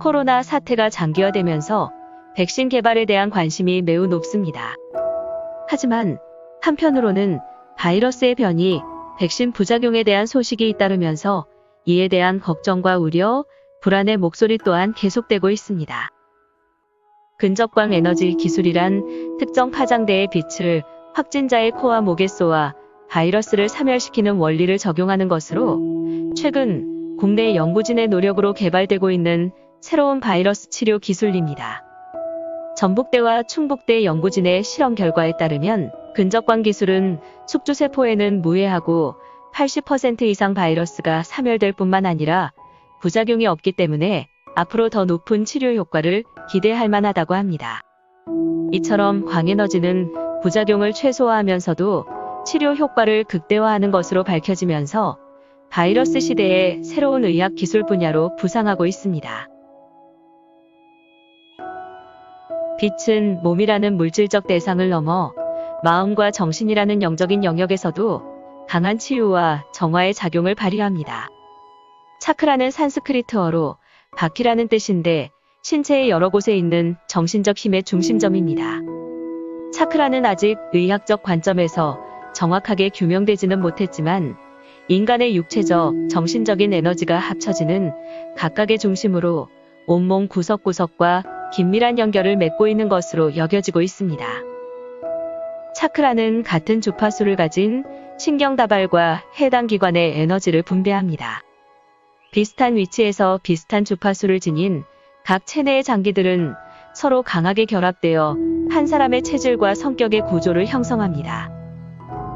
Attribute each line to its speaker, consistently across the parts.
Speaker 1: 코로나 사태가 장기화되면서 백신 개발에 대한 관심이 매우 높습니다. 하지만 한편으로는 바이러스의 변이, 백신 부작용에 대한 소식이 잇따르면서 이에 대한 걱정과 우려, 불안의 목소리 또한 계속되고 있습니다. 근접광 에너지 기술이란 특정 파장대의 빛을 확진자의 코와 목에 쏘아 바이러스를 사멸시키는 원리를 적용하는 것으로 최근 국내 연구진의 노력으로 개발되고 있는 새로운 바이러스 치료 기술입니다. 전북대와 충북대 연구진의 실험 결과에 따르면 근접광 기술은 숙주세포에는 무해하고 80% 이상 바이러스가 사멸될 뿐만 아니라 부작용이 없기 때문에 앞으로 더 높은 치료 효과를 기대할 만하다고 합니다. 이처럼 광에너지는 부작용을 최소화하면서도 치료 효과를 극대화하는 것으로 밝혀지면서 바이러스 시대의 새로운 의학 기술 분야로 부상하고 있습니다. 빛은 몸이라는 물질적 대상을 넘어 마음과 정신이라는 영적인 영역에서도 강한 치유와 정화의 작용을 발휘합니다. 차크라는 산스크리트어로 바퀴라는 뜻인데 신체의 여러 곳에 있는 정신적 힘의 중심점입니다. 차크라는 아직 의학적 관점에서 정확하게 규명되지는 못했지만 인간의 육체적, 정신적인 에너지가 합쳐지는 각각의 중심으로 온몸 구석구석과 긴밀한 연결을 맺고 있는 것으로 여겨지고 있습니다. 차크라는 같은 주파수를 가진 신경다발과 해당 기관의 에너지를 분배합니다. 비슷한 위치에서 비슷한 주파수를 지닌 각 체내의 장기들은 서로 강하게 결합되어 한 사람의 체질과 성격의 구조를 형성합니다.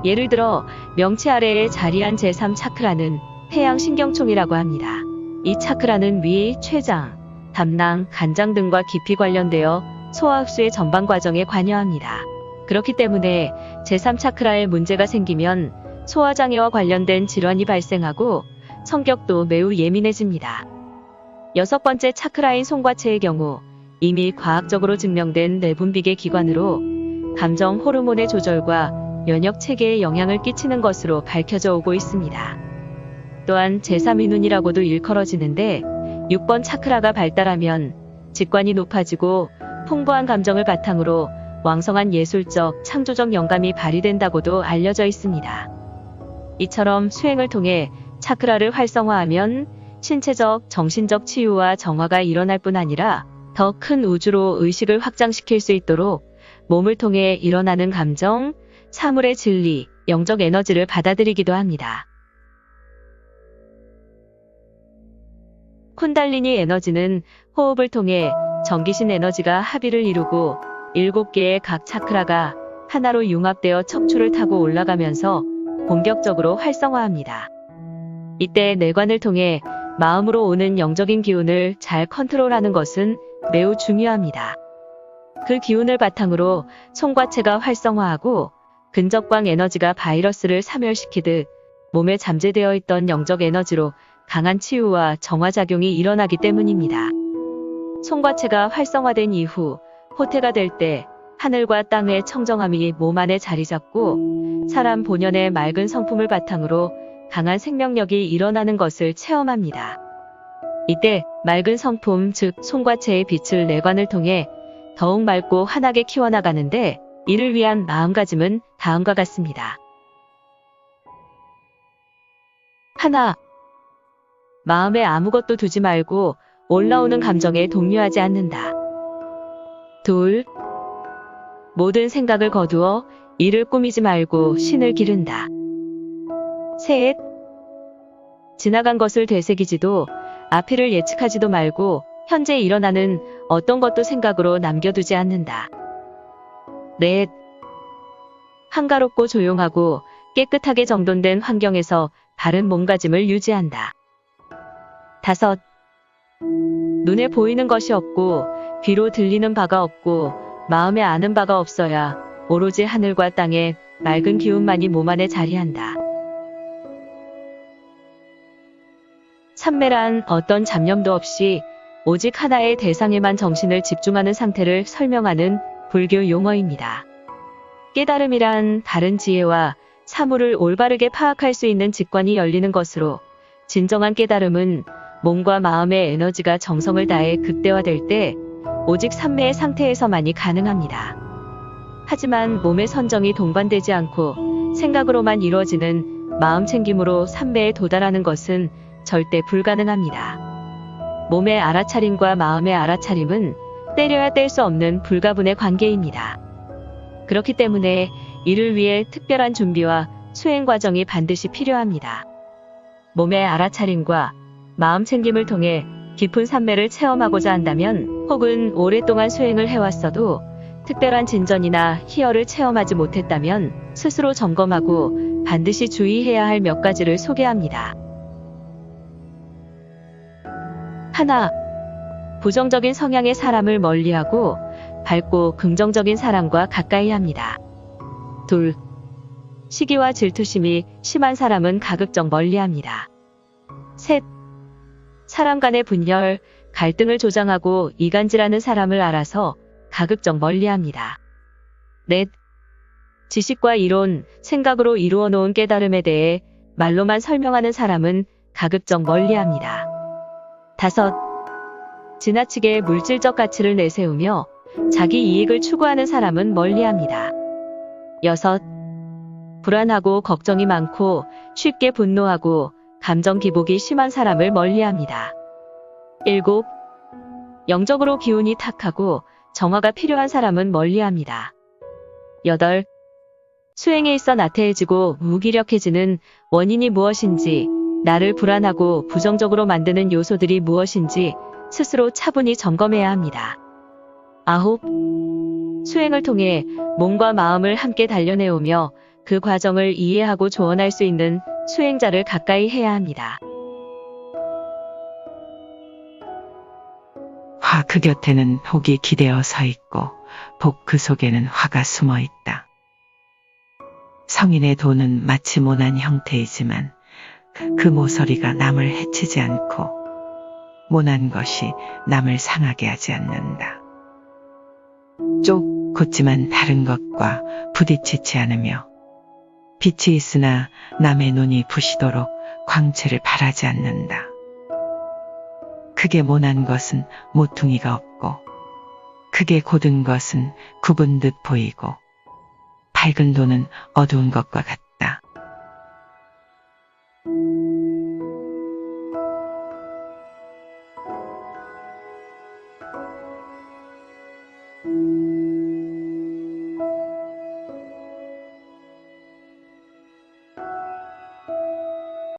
Speaker 1: 예를 들어 명치 아래에 자리한 제3차크라는 태양신경총이라고 합니다. 이 차크라는 위, 췌장, 담낭, 간장 등과 깊이 관련되어 소화흡수의 전반 과정에 관여합니다. 그렇기 때문에 제3차크라에 문제가 생기면 소화장애와 관련된 질환이 발생하고 성격도 매우 예민해집니다. 6번째 차크라인 송과체의 경우 이미 과학적으로 증명된 내분비계 기관으로 감정 호르몬의 조절과 면역 체계에 영향을 끼치는 것으로 밝혀져 오고 있습니다. 또한 제3위눈이라고도 일컬어지는데 6번 차크라가 발달하면 직관이 높아지고 풍부한 감정을 바탕으로 왕성한 예술적, 창조적 영감이 발휘된다고도 알려져 있습니다. 이처럼 수행을 통해 차크라를 활성화하면 신체적, 정신적 치유와 정화가 일어날 뿐 아니라 더 큰 우주로 의식을 확장시킬 수 있도록 몸을 통해 일어나는 감정, 사물의 진리, 영적 에너지를 받아들이기도 합니다. 쿤달리니 에너지는 호흡을 통해 전기신 에너지가 합의를 이루고 7개의 각 차크라가 하나로 융합되어 척추를 타고 올라가면서 본격적으로 활성화합니다. 이때 뇌관을 통해 마음으로 오는 영적인 기운을 잘 컨트롤하는 것은 매우 중요합니다. 그 기운을 바탕으로 송과체가 활성화하고 근접광 에너지가 바이러스를 사멸시키듯 몸에 잠재되어 있던 영적 에너지로 강한 치유와 정화작용이 일어나기 때문입니다. 송과체가 활성화된 이후 호태가 될 때 하늘과 땅의 청정함이 몸 안에 자리 잡고 사람 본연의 맑은 성품을 바탕으로 강한 생명력이 일어나는 것을 체험합니다. 이때 맑은 성품, 즉 송과체의 빛을 뇌관을 통해 더욱 맑고 환하게 키워나가는데 이를 위한 마음가짐은 다음과 같습니다. 하나, 마음에 아무것도 두지 말고 올라오는 감정에 동요하지 않는다. 둘, 모든 생각을 거두어 일을 꾸미지 말고 신을 기른다. 셋, 지나간 것을 되새기지도 앞일을 예측하지도 말고 현재 일어나는 어떤 것도 생각으로 남겨두지 않는다. 넷, 한가롭고 조용하고 깨끗하게 정돈된 환경에서 바른 몸가짐을 유지한다. 다섯, 눈에 보이는 것이 없고 귀로 들리는 바가 없고 마음에 아는 바가 없어야 오로지 하늘과 땅의 맑은 기운만이 몸 안에 자리한다. 삼매란 어떤 잡념도 없이 오직 하나의 대상에만 정신을 집중하는 상태를 설명하는 불교 용어입니다. 깨달음이란 다른 지혜와 사물을 올바르게 파악할 수 있는 직관이 열리는 것으로 진정한 깨달음은 몸과 마음의 에너지가 정성을 다해 극대화될 때 오직 삼매의 상태에서만이 가능합니다. 하지만 몸의 선정이 동반되지 않고 생각으로만 이루어지는 마음 챙김으로 삼매에 도달하는 것은 절대 불가능합니다. 몸의 알아차림과 마음의 알아차림은 때려야 뗄 수 없는 불가분의 관계입니다. 그렇기 때문에 이를 위해 특별한 준비와 수행 과정이 반드시 필요합니다. 몸의 알아차림과 마음 챙김을 통해 깊은 삼매를 체험하고자 한다면, 혹은 오랫동안 수행을 해왔어도 특별한 진전이나 희열을 체험하지 못했다면 스스로 점검하고 반드시 주의해야 할 몇 가지를 소개합니다. 하나, 부정적인 성향의 사람을 멀리하고 밝고 긍정적인 사람과 가까이 합니다. 둘, 시기와 질투심이 심한 사람은 가급적 멀리합니다. 셋, 사람 간의 분열, 갈등을 조장하고 이간질하는 사람을 알아서 가급적 멀리합니다. 넷, 지식과 이론, 생각으로 이루어 놓은 깨달음에 대해 말로만 설명하는 사람은 가급적 멀리합니다. 다섯, 지나치게 물질적 가치를 내세우며 자기 이익을 추구하는 사람은 멀리합니다. 여섯, 불안하고 걱정이 많고 쉽게 분노하고 감정 기복이 심한 사람을 멀리합니다. 일곱, 영적으로 기운이 탁하고 정화가 필요한 사람은 멀리합니다. 여덟, 수행에 있어 나태해지고 무기력해지는 원인이 무엇인지, 나를 불안하고 부정적으로 만드는 요소들이 무엇인지 스스로 차분히 점검해야 합니다. 아홉, 수행을 통해 몸과 마음을 함께 단련해오며 그 과정을 이해하고 조언할 수 있는 수행자를 가까이 해야 합니다.
Speaker 2: 화 그 곁에는 복이 기대어 서 있고 복 그 속에는 화가 숨어 있다. 성인의 도는 마치 모난 형태이지만 그 모서리가 남을 해치지 않고 모난 것이 남을 상하게 하지 않는다. 곧지만 다른 것과 부딪히지 않으며 빛이 있으나 남의 눈이 부시도록 광채를 바라지 않는다. 크게 모난 것은 모퉁이가 없고 크게 곧은 것은 굽은 듯 보이고 밝은 도는 어두운 것과 같다.